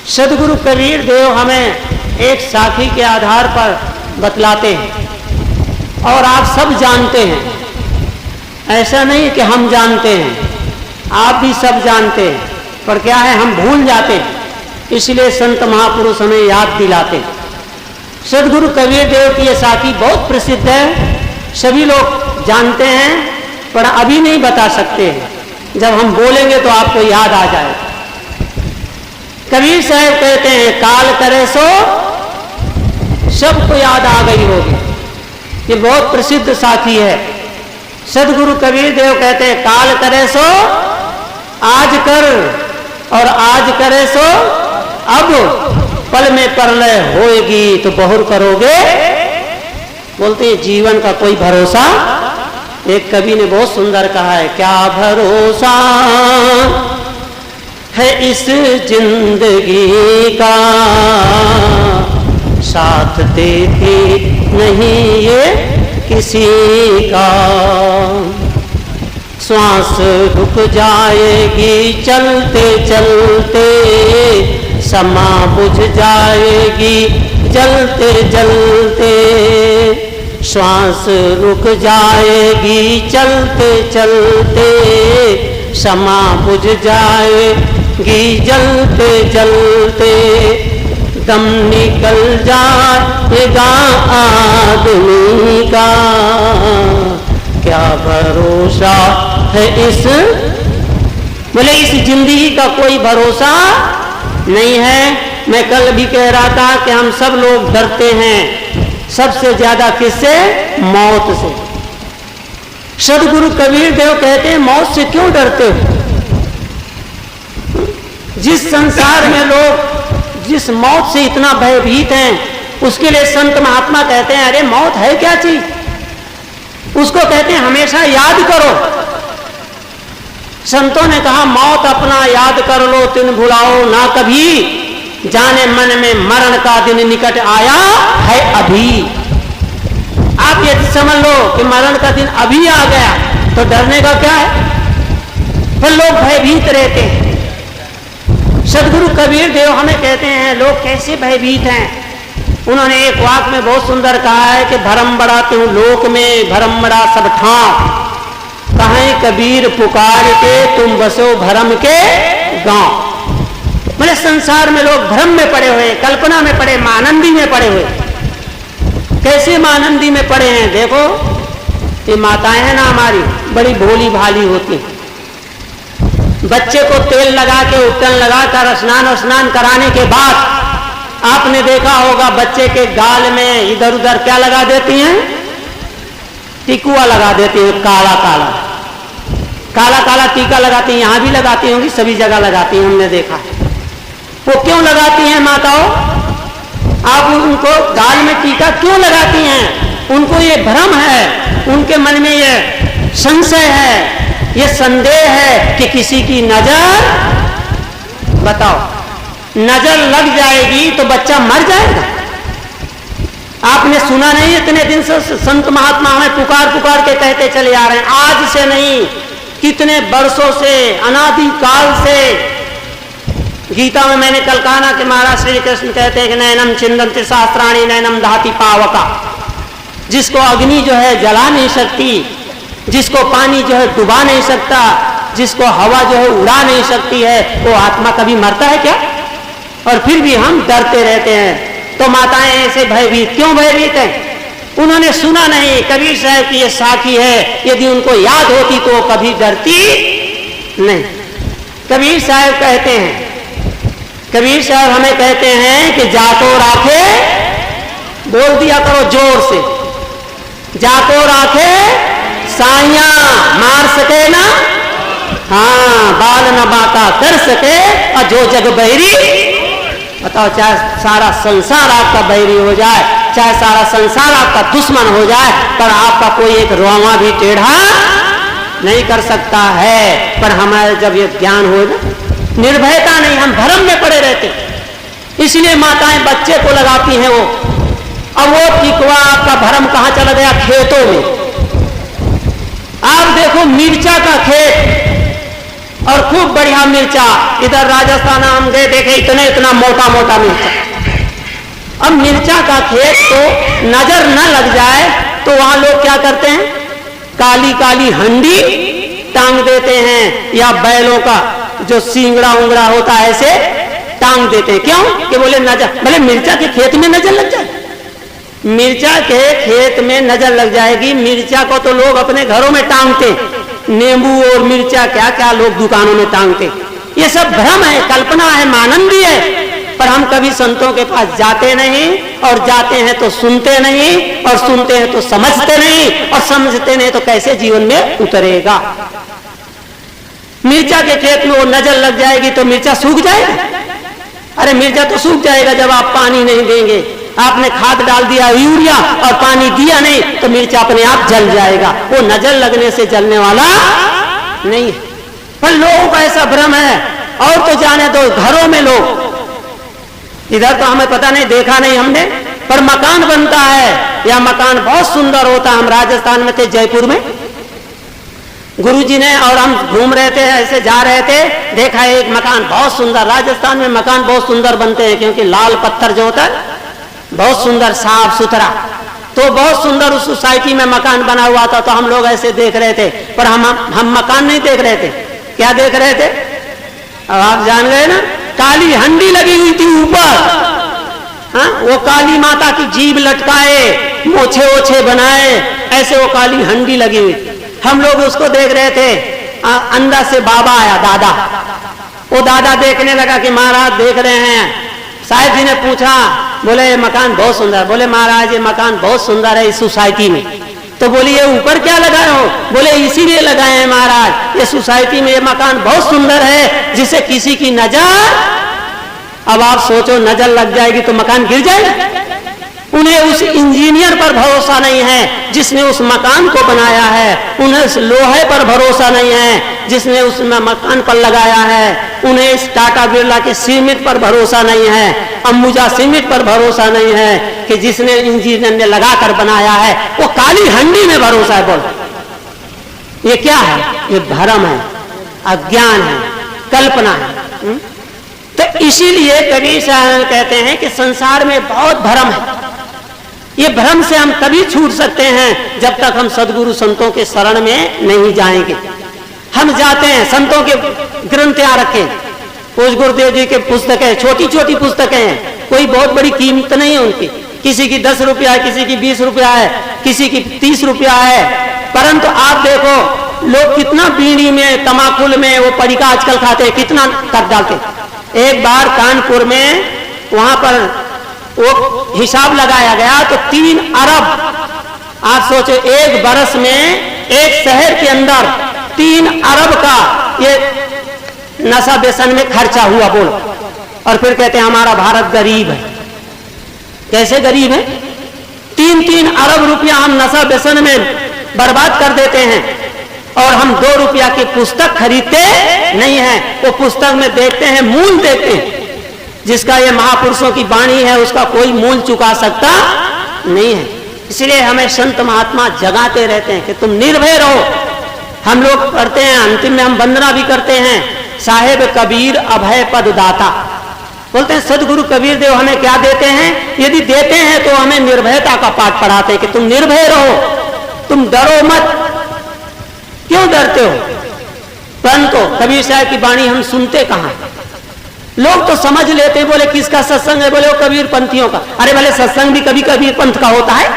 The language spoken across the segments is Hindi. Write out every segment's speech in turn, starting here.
सदगुरु कबीर देव हमें एक साखी के आधार पर बतलाते हैं और आप सब जानते हैं। ऐसा नहीं कि हम जानते हैं, आप भी सब जानते हैं, पर क्या है हम भूल जाते हैं, इसलिए संत महापुरुष हमें याद दिलाते हैं। सदगुरु कबीर देव की यह साखी बहुत प्रसिद्ध है, सभी लोग जानते हैं, पर अभी नहीं बता सकते हैं। जब हम बोलेंगे तो आपको याद आ जाए। कबीर साहब कहते हैं, काल करे सो सबको याद आ गई होगी। ये बहुत प्रसिद्ध साखी है। सदगुरु कबीर देव कहते हैं, काल करे सो आज कर, और आज करे सो अब, पल में प्रलय होएगी तो बहुर करोगे। बोलते हैं जीवन का कोई भरोसा। एक कवि ने बहुत सुंदर कहा है, क्या भरोसा है इस जिंदगी का, साथ देती नहीं ये किसी का। श्वास रुक जाएगी चलते चलते, समा बुझ जाएगी जलते जलते। श्वास रुक जाएगी चलते चलते, समा बुझ जाएगी जलते जलते। दम निकल जाएगा आदमी का, क्या भरोसा है इस, बोले इस जिंदगी का कोई भरोसा नहीं है। मैं कल भी कह रहा था कि हम सब लोग डरते हैं, सबसे ज्यादा किससे? मौत से। सदगुरु कबीर देव कहते हैं, मौत से क्यों डरते हो? जिस संसार में लोग जिस मौत से इतना भयभीत हैं, उसके लिए संत महात्मा कहते हैं, अरे मौत है क्या चीज, उसको कहते हैं हमेशा याद करो। संतों ने कहा, मौत अपना याद कर लो, तिन भुलाओ ना कभी, जाने मन में मरण का दिन निकट आया है अभी। आप ये समझ लो कि मरण का दिन अभी आ गया, तो डरने का क्या है? फिर लोग भयभीत रहते हैं। सदगुरु कबीर देव हमें कहते हैं, लोग कैसे भयभीत हैं। उन्होंने एक वाक्य में बहुत सुंदर कहा है कि भरम बड़ा त्यों लोक में, भरम बड़ा सब ठाव, कहें कबीर पुकार के तुम बसो भरम के गांव। मतलब संसार में लोग भ्रम में पड़े हुए, कल्पना में पड़े, मानंदी में पड़े हुए। कैसे मानंदी में पड़े हैं? देखो ये माताएं हैं ना हमारी, बड़ी भोली भाली होती हैं। बच्चे को तेल लगा के उपटन लगा कर स्नान कराने के बाद आपने देखा होगा बच्चे के गाल में इधर उधर क्या लगा देती हैं? टिकुआ लगा देती हैं, काला काला काला काला टीका लगाती हैं। यहां भी लगाती होंगी, सभी जगह लगाती हैं, हमने देखा। वो क्यों लगाती हैं माताओं? आप उनको गाल में टीका क्यों लगाती हैं? उनको ये भ्रम है, उनके मन में ये संशय है, ये संदेह है कि किसी की नजर, बताओ, नजर लग जाएगी तो बच्चा मर जाएगा। आपने सुना नहीं, इतने दिन से संत महात्मा हमें पुकार पुकार के कहते चले आ रहे हैं, आज से नहीं, कितने वर्षों से, अनादि काल से। गीता में मैंने कल कहा ना कि महाराज श्री कृष्ण कहते हैं कि नैनम छिंदन्ति शास्त्राणि नैनम दहति पावका। जिसको अग्नि जो है जला नहीं सकती, जिसको पानी जो है डुबा नहीं सकता, जिसको हवा जो है उड़ा नहीं सकती है, वो आत्मा कभी मरता है क्या? और फिर भी हम डरते रहते हैं। तो माताएं ऐसे भयभीत क्यों भयभीत हैं? उन्होंने सुना नहीं कबीर साहब की ये साखी है, यदि उनको याद होती तो कभी डरती नहीं। कबीर साहब कहते हैं, कबीर साहब हमें कहते हैं कि जाको राखे, बोल दिया करो जोर से, जाको राखे साइया मार सके ना, हाँ बाल न बाका कर सके, और जो जग बहरी, बताओ, चाहे सारा संसार आपका बैरी हो जाए, चाहे सारा संसार आपका दुश्मन हो जाए, पर आपका कोई एक रोमा भी टेढ़ा नहीं कर सकता है। पर हमारे जब ये ज्ञान हो ना, निर्भयता नहीं, हम भ्रम में पड़े रहते, इसलिए माताएं बच्चे को लगाती हैं वो। अब वो टिकवा आपका भ्रम कहां चला गया? खेतों में। आप देखो मिर्चा का खेत, और खूब बढ़िया मिर्चा। इधर राजस्थान हम गए, देखे इतना मोटा मोटा मिर्चा। अब मिर्चा का खेत तो नजर न लग जाए तो वहां लोग क्या करते हैं, काली काली हंडी टांग देते हैं, या बैलों का जो सींगड़ा उंगड़ा होता है ऐसे टांग देते हैं। क्यों? कि बोले नजर, बोले मिर्चा के खेत में नजर लग जाए। मिर्चा के खेत में नजर लग जाएगी। मिर्चा को तो लोग अपने घरों में टांगते, नींबू और मिर्चा क्या क्या लोग दुकानों में टांगते। ये सब भ्रम है, कल्पना है, मानन भी है, पर हम कभी संतों के पास जाते नहीं, और जाते हैं तो सुनते नहीं, और सुनते हैं तो समझते नहीं, और समझते नहीं तो कैसे जीवन में उतरेगा। मिर्चा के खेत में वो नजर लग जाएगी तो मिर्चा सूख जाएगा। अरे मिर्चा तो सूख जाएगा जब आप पानी नहीं देंगे। आपने खाद डाल दिया यूरिया और पानी दिया नहीं तो मिर्चा अपने आप जल जाएगा। वो नजर लगने से जलने वाला नहीं है। पर लोगों का ऐसा भ्रम है। और तो जाने दो, घरों में लोग, इधर तो हमें पता नहीं, देखा नहीं हमने, पर मकान बनता है या मकान बहुत सुंदर होता। हम राजस्थान में थे, जयपुर में, गुरुजी ने और हम घूम रहे थे, ऐसे जा रहे थे, देखा एक मकान बहुत सुंदर। राजस्थान में मकान बहुत सुंदर बनते हैं क्योंकि लाल पत्थर जो होता है बहुत सुंदर साफ सुथरा, तो बहुत सुंदर उस सोसाइटी में मकान बना हुआ था। तो हम लोग ऐसे देख रहे थे, पर हम मकान नहीं देख रहे थे। क्या देख रहे थे? अब आप जान गए ना, काली हंडी लगी हुई थी ऊपर। हाँ, वो काली माता की जीभ लटकाए, मोछे ओछे बनाए, ऐसे वो काली हंडी लगी हुई। हम लोग उसको देख रहे थे। अंदर से बाबा आया, दादा। वो दादा देखने लगा कि महाराज देख रहे हैं। साहिब जी ने पूछा, बोले ये मकान बहुत सुंदर। बोले महाराज ये मकान बहुत सुंदर है इस सोसाइटी में। तो बोले ये ऊपर क्या लगाए हो? बोले इसीलिए लगाए हैं महाराज, ये सोसाइटी में ये मकान बहुत सुंदर है जिसे किसी की नजर, अब आप सोचो नजर लग जाएगी तो मकान गिर जाएगा। उन्हें उस इंजीनियर पर भरोसा नहीं है जिसने उस मकान को बनाया है, उन्हें उस लोहे पर भरोसा नहीं है जिसने उस मकान पर लगाया है, उन्हें इस टाटा बिरला के सीमेंट पर भरोसा नहीं है, अंबुजा सीमेंट पर भरोसा नहीं है कि जिसने इंजीनियर ने लगाकर बनाया है, वो काली हंडी में भरोसा है। बोल ये क्या है? ये भ्रम है, अज्ञान है, कल्पना है। तो इसीलिए कबीर साहब कहते हैं कि संसार में बहुत भ्रम है। ये भ्रम से हम तभी छूट सकते हैं जब तक हम सदगुरु संतों के शरण में नहीं जाएंगे। हम जाते हैं, संतों के ग्रंथ यहाँ रखे, पूज्य गुरुदेव जी के पुस्तकें, छोटी छोटी पुस्तकें हैं, कोई बहुत बड़ी कीमत नहीं है उनकी। किसी की 10 रुपया है, किसी की 20 रुपया है, किसी की 30 रुपया है। परंतु आप देखो लोग कितना बीड़ी में, तमाकुल में वो पड़िका आजकल खाते हैं, कितना तक डालते। एक बार कानपुर में वहां पर वो हिसाब लगाया गया तो 3 अरब, आप सोचो एक बरस में एक शहर के अंदर 3 अरब का ये नशा व्यसन में खर्चा हुआ। बोलो, और फिर कहते हैं हमारा भारत गरीब है। कैसे गरीब है? 3-3 अरब रुपया हम नशा व्यसन में बर्बाद कर देते हैं, और हम 2 रुपया की पुस्तक खरीदते नहीं है। वो पुस्तक में देखते हैं, मूल देखते हैं। जिसका ये महापुरुषों की वाणी है उसका कोई मूल चुका सकता नहीं है। इसलिए हमें संत महात्मा जगाते रहते हैं कि तुम निर्भय रहो। हम लोग करते हैं, अंतिम में हम वंदना भी करते हैं, साहेब कबीर अभय पद दाता। बोलते हैं सदगुरु कबीर देव हमें क्या देते हैं? यदि देते हैं तो हमें निर्भयता का पाठ पढ़ाते हैं कि तुम निर्भय रहो, तुम डरो मत। क्यों डरते हो? परंतु कबीर साहब की वाणी हम सुनते कहां? लोग तो समझ लेते हैं, बोले किसका सत्संग है? बोले वो कबीर पंथियों का। अरे भले सत्संग भी कभी कबीर पंथ का होता है?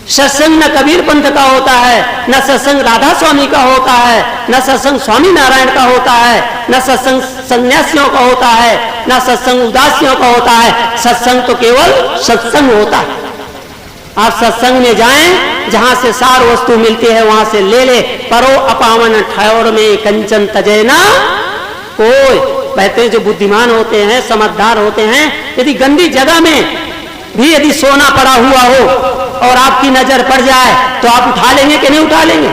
सत्संग न कबीर पंथ का होता है, न सत्संग राधा स्वामी का होता है, न सत्संग स्वामी नारायण का होता है, न सत्संग सन्यासियों का होता है, न सत्संग उदासियों का होता है। सत्संग तो केवल सत्संग होता है। आप सत्संग में जाएं, जहां से सार वस्तु मिलती है वहां से ले ले। परो अपावन ठौर में कंचन तजैना कोई। कहते हैं जो बुद्धिमान होते हैं, समझदार होते हैं, यदि गंदी जगह में भी यदि सोना पड़ा हुआ हो और आपकी नजर पड़ जाए तो आप उठा लेंगे कि नहीं उठा लेंगे?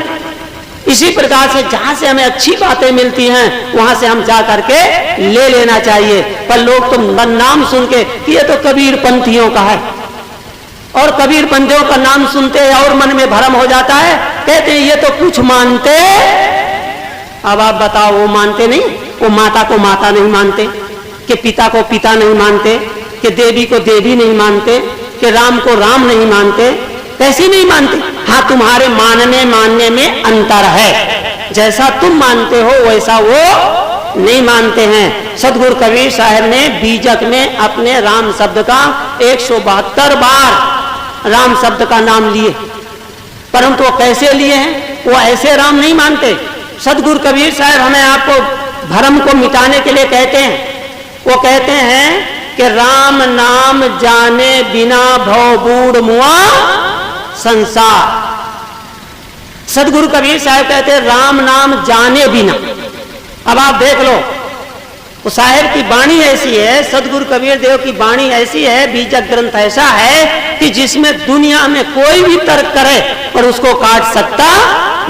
इसी प्रकार से जहां से हमें अच्छी बातें मिलती हैं वहां से हम जा करके ले लेना चाहिए। पर लोग तो नाम सुन के ये तो कबीर पंथियों का है, और कबीर पंथियों का नाम सुनते और मन में भ्रम हो जाता है। कहते हैं ये तो कुछ मानते अब आप बताओ, वो मानते नहीं? वो माता को माता नहीं मानते, कि पिता को पिता नहीं मानते, कि देवी को देवी नहीं मानते, कि राम को राम नहीं मानते। कैसे नहीं मानते? हाँ, तुम्हारे मानने में अंतर है। जैसा तुम मानते हो वैसा वो नहीं मानते हैं। सदगुरु कबीर साहब ने बीजक में अपने राम शब्द का 172 बार राम शब्द का नाम लिए, परंतु वो कैसे लिए हैं? वो ऐसे राम नहीं मानते। सदगुरु कबीर साहब हमें आपको भ्रम को मिटाने के लिए कहते हैं। वो कहते हैं कि राम नाम जाने बिना भव बूढ़ मुआ संसार। सदगुरु कबीर साहब कहते हैं राम नाम जाने बिना। अब आप देख लो, वो साहिब की वाणी ऐसी है, सदगुरु कबीर देव की वाणी ऐसी है, बीजक ग्रंथ ऐसा है कि जिसमें दुनिया में कोई भी तर्क करे पर उसको काट सकता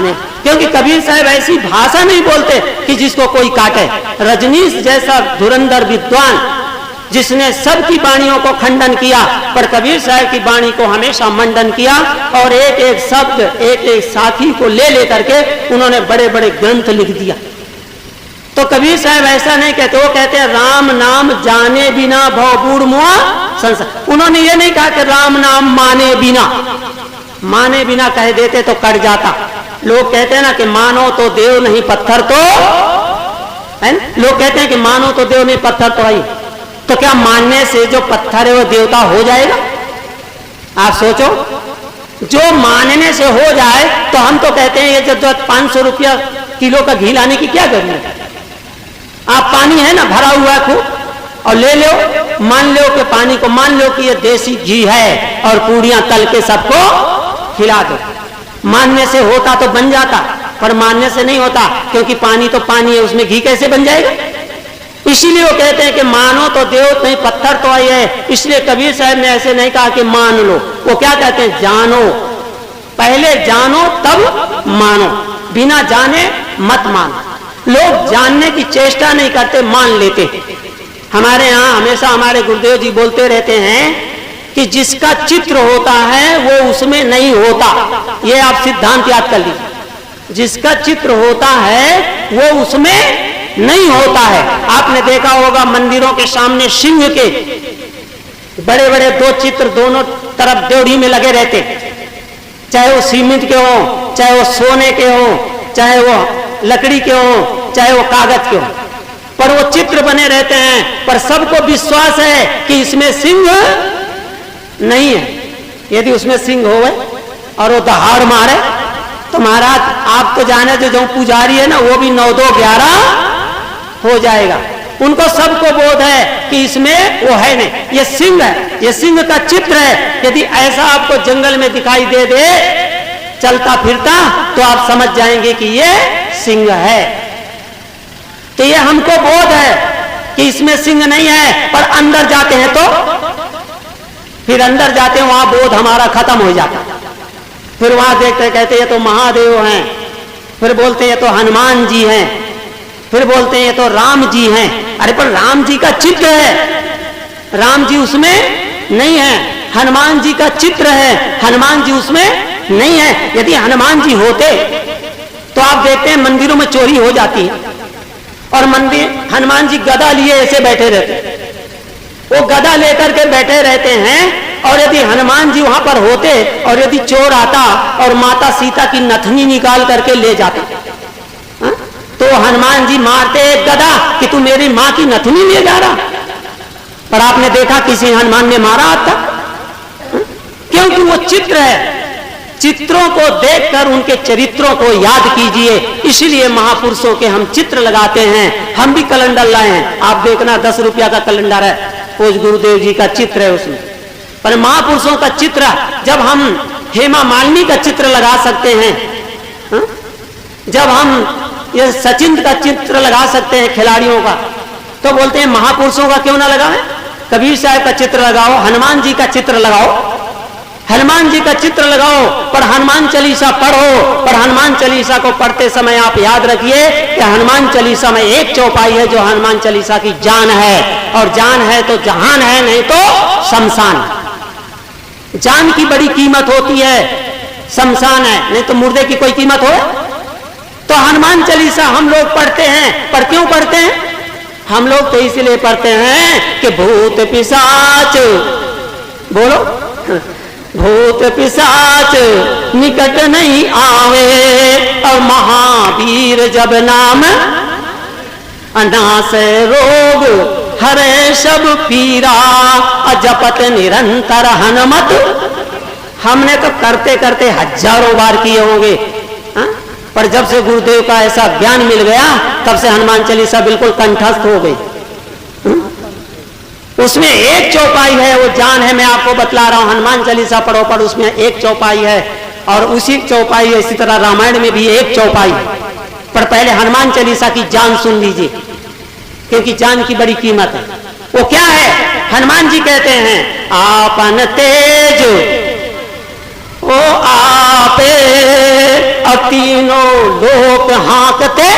नहीं, क्योंकि कबीर साहब ऐसी भाषा नहीं बोलते कि जिसको कोई काटे। रजनीश जैसा धुरंधर विद्वान जिसने सबकी वाणियों को खंडन किया, पर कबीर साहब की वाणी को हमेशा मंडन किया और एक एक शब्द, एक एक साथी को ले लेकर के उन्होंने बड़े बड़े ग्रंथ लिख दिया। तो कबीर साहब ऐसा नहीं कहते, वो कहते हैं राम नाम जाने बिना भव बूढ़ मुआ संसार। उन्होंने ये नहीं कहा कि राम नाम माने बिना कह देते तो कट जाता। लोग कहते हैं ना कि मानो तो देव नहीं पत्थर तो है, लोग कहते हैं कि मानो तो देव नहीं पत्थर तो है। तो क्या मानने से जो पत्थर है वो देवता हो जाएगा? आप सोचो, जो मानने से हो जाए तो हम तो कहते हैं ये जो 500 रुपया किलो का घी लाने की क्या जरूरत है? आप पानी है ना भरा हुआ खूब और ले लो, मान लो कि पानी को मान लो कि ये देसी घी है और पूड़ियां तल के सबको खिला दो। मानने से होता तो बन जाता, पर मानने से नहीं होता, क्योंकि पानी तो पानी है, उसमें घी कैसे बन जाएगा? इसीलिए वो कहते हैं कि मानो तो देव नहीं पत्थर तो आई है। इसलिए कबीर साहब ने ऐसे नहीं कहा कि मान लो, वो क्या कहते हैं? जानो, पहले जानो तब मानो, बिना जाने मत मानो। लोग जानने की चेष्टा नहीं करते, मान लेते। हमारे यहाँ हमेशा हमारे गुरुदेव जी बोलते रहते हैं कि जिसका चित्र होता है वो उसमें नहीं होता। ये आप सिद्धांत याद कर लीजिए, जिसका चित्र होता है वो उसमें नहीं होता है। आपने देखा होगा मंदिरों के सामने सिंह के बड़े बड़े 2 चित्र दोनों तरफ ड्योढ़ी में लगे रहते, चाहे वो सीमेंट के हो, चाहे वो सोने के हो, चाहे वो लकड़ी के हो, चाहे वो कागज के हो, पर वो चित्र बने रहते हैं। पर सबको विश्वास है कि इसमें सिंह नहीं है। यदि उसमें सिंह हो और वो दहाड़ मारे तो महाराज आप तो जाने जो पुजारी है ना, वो भी 9 2 11 हो जाएगा। उनको सबको बोध है कि इसमें वो है नहीं, ये सिंह है, ये सिंह का चित्र है। यदि ऐसा आपको जंगल में दिखाई दे चलता फिरता तो आप समझ जाएंगे कि ये सिंह है। तो ये हमको बोध है कि इसमें सिंह नहीं है, पर अंदर जाते हैं तो फिर अंदर जाते हैं वहां बोध हमारा खत्म हो जाता। फिर वहां देखते कहते ये तो महादेव हैं, फिर बोलते ये तो हनुमान जी हैं, फिर बोलते हैं ये तो राम जी हैं। अरे पर राम जी का चित्र है, राम जी उसमें नहीं है। हनुमान जी का चित्र है, हनुमान जी उसमें नहीं है। यदि हनुमान जी होते तो आप देखते हैं मंदिरों में चोरी हो जाती है, और मंदिर हनुमान जी गदा लिए ऐसे बैठे रहते, वो गदा लेकर के बैठे रहते हैं। और यदि हनुमान जी वहां पर होते और यदि चोर आता और माता सीता की नथनी निकाल करके ले जाता, तो हनुमान जी मारते एक गदा कि तू मेरी मां की नथनी ले जा रहा। पर आपने देखा किसी हनुमान ने मारा आता? क्योंकि वो चित्र है। चित्रों को देखकर उनके चरित्रों को याद कीजिए। इसलिए महापुरुषों के हम चित्र लगाते हैं। हम भी कैलेंडर लाए हैं, आप देखना 10 रुपया का कैलेंडर है, पूज्य गुरुदेव जी का चित्र है उसमें। पर महापुरुषों का चित्र, जब हम हेमा मालिनी का चित्र लगा सकते हैं, जब हम ये सचिन का चित्र लगा सकते हैं खिलाड़ियों का, तो बोलते हैं महापुरुषों का क्यों ना लगाएं? कबीर साहब का चित्र लगाओ, हनुमान जी का चित्र लगाओ, हनुमान जी का चित्र लगाओ। पर हनुमान चालीसा पढ़ो, पर हनुमान चालीसा को पढ़ते समय आप याद रखिए कि हनुमान चालीसा में एक चौपाई है जो हनुमान चालीसा की जान है, और जान है तो जहान है, नहीं तो शमशान। जान की बड़ी कीमत होती है, शमशान है, नहीं तो मुर्दे की कोई कीमत हो? तो हनुमान चालीसा हम लोग पढ़ते हैं, पर क्यों पढ़ते हैं? हम लोग तो इसलिए पढ़ते हैं कि भूत पिशाच, बोलो, भूत पिशाच निकट नहीं आवे, और महावीर जब नाम अनास रोग हरे सब पीरा, अजपत निरंतर हनुमत। हमने तो करते करते हजारों बार किए होंगे, पर जब से गुरुदेव का ऐसा ज्ञान मिल गया तब से हनुमान चालीसा बिल्कुल कंठस्थ हो गई। उसमें एक चौपाई है, वो जान है, मैं आपको बतला रहा हूं। हनुमान चालीसा पढ़ो, पर उसमें एक चौपाई है, और उसी चौपाई इसी तरह रामायण में भी एक चौपाई। पर पहले हनुमान चालीसा की जान सुन लीजिए, क्योंकि जान की बड़ी कीमत है। वो क्या है? हनुमान जी कहते हैं, आपन तेज ओ आपे, तीनों लोक हाँकते,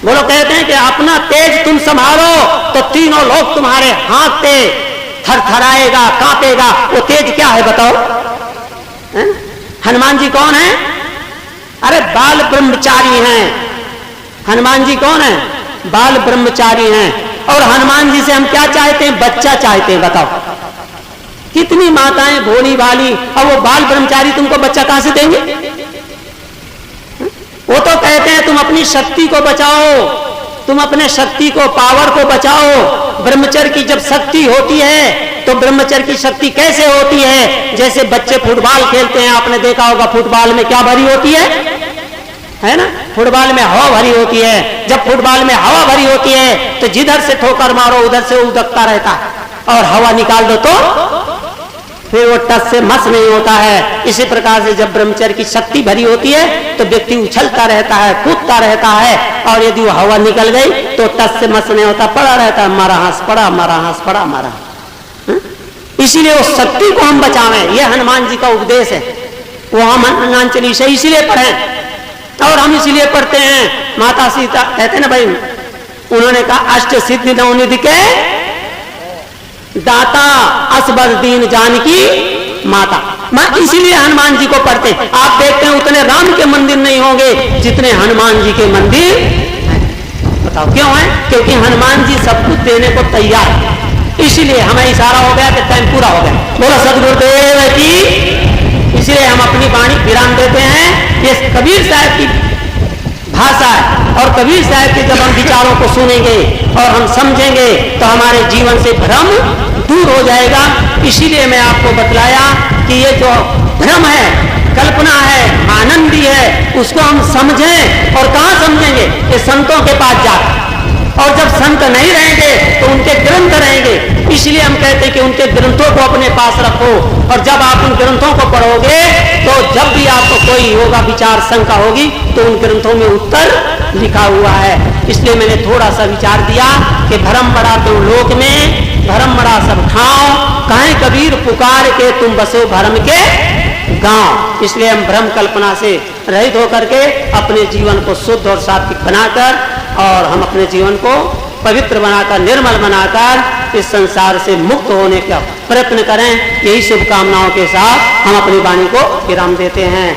बोलो, कहते हैं कि अपना तेज तुम संभालो तो तीनों लोग तुम्हारे हाँकते, थरथराएगा, कांपेगा। वो तेज क्या है बताओ? हनुमान जी कौन है? अरे बाल ब्रह्मचारी हैं। हनुमान जी कौन है? बाल ब्रह्मचारी हैं। और हनुमान जी से हम क्या चाहते हैं? बच्चा चाहते हैं। बताओ, कितनी माताएं भोली भाली, और वो बाल ब्रह्मचारी तुमको बच्चा कहां से देंगे? वो तो कहते हैं तुम अपनी शक्ति को बचाओ, तुम अपने शक्ति को, पावर को बचाओ। ब्रह्मचर्य की जब शक्ति होती है तो ब्रह्मचर्य की शक्ति कैसे होती है? जैसे बच्चे फुटबॉल खेलते हैं, आपने देखा होगा, फुटबॉल में क्या भरी होती है ना? फुटबॉल में हवा भरी होती है। जब फुटबॉल में हवा भरी होती है तो जिधर से ठोकर मारो उधर से उदकता रहता है, और हवा निकाल दो तो फिर वो टस से मस नहीं होता है। इसी प्रकार से जब ब्रह्मचर्य की शक्ति भरी होती है तो व्यक्ति उछलता रहता है, कूदता रहता है, और यदि वो हवा निकल गई तो टस से मस नहीं होता, पड़ा रहता है, मारा हाथ पड़ा, मारा हाथ पड़ा, मारा। इसीलिए उस शक्ति को हम बचावें, यह हनुमान जी का उपदेश है। वो हम हनुमान चालीसा इसीलिए पढ़ें, और हम इसीलिए पढ़ते हैं। माता सीता कहते ना भाई, उन्होंने कहा अष्ट सिद्धि नवनिधि के दाता, असबर दीन जानकी माता। मैं इसीलिए हनुमान जी को पढ़ते। आप देखते हैं उतने राम के मंदिर नहीं होंगे जितने हनुमान जी के मंदिर हैं। बताओ क्यों है? क्योंकि हनुमान जी सब कुछ देने को तैयार है। इसीलिए हमें इशारा हो गया कि टाइम पूरा हो गया। बोलो सदगुरुदेव की। इसीलिए हम अपनी वाणी विराम देते हैं। ये कबीर साहब की भाषा है, और कबीर साहब के जब हम विचारों को सुनेंगे और हम समझेंगे तो हमारे जीवन से भ्रम दूर हो जाएगा। इसीलिए मैं आपको बतलाया कि ये जो भ्रम है, कल्पना है, आनंदी है, उसको हम समझें। और कहाँ समझेंगे? ये संतों के पास जाकर। और जब संत नहीं रहेंगे तो उनके ग्रंथ रहेंगे। इसलिए हम कहते हैं कि उनके ग्रंथों को अपने पास रखो, और जब आप उन ग्रंथों को पढ़ोगे तो जब भी आपको कोई होगा विचार, शंका होगी, तो उन ग्रंथों में उत्तर लिखा हुआ है। इसलिए मैंने थोड़ा सा विचार दिया कि भरम बड़ा तुम लोक में, भरम बड़ा सब ठाव, कहें कबीर पुकार के तुम बसो भरम के गांव। इसलिए हम भ्रम कल्पना से रहित होकर के अपने जीवन को शुद्ध और सात्विक बनाकर, और हम अपने जीवन को पवित्र बनाकर, निर्मल बनाकर इस संसार से मुक्त होने का प्रयत्न करें। यही शुभकामनाओं के साथ हम अपनी वाणी को विराम देते हैं।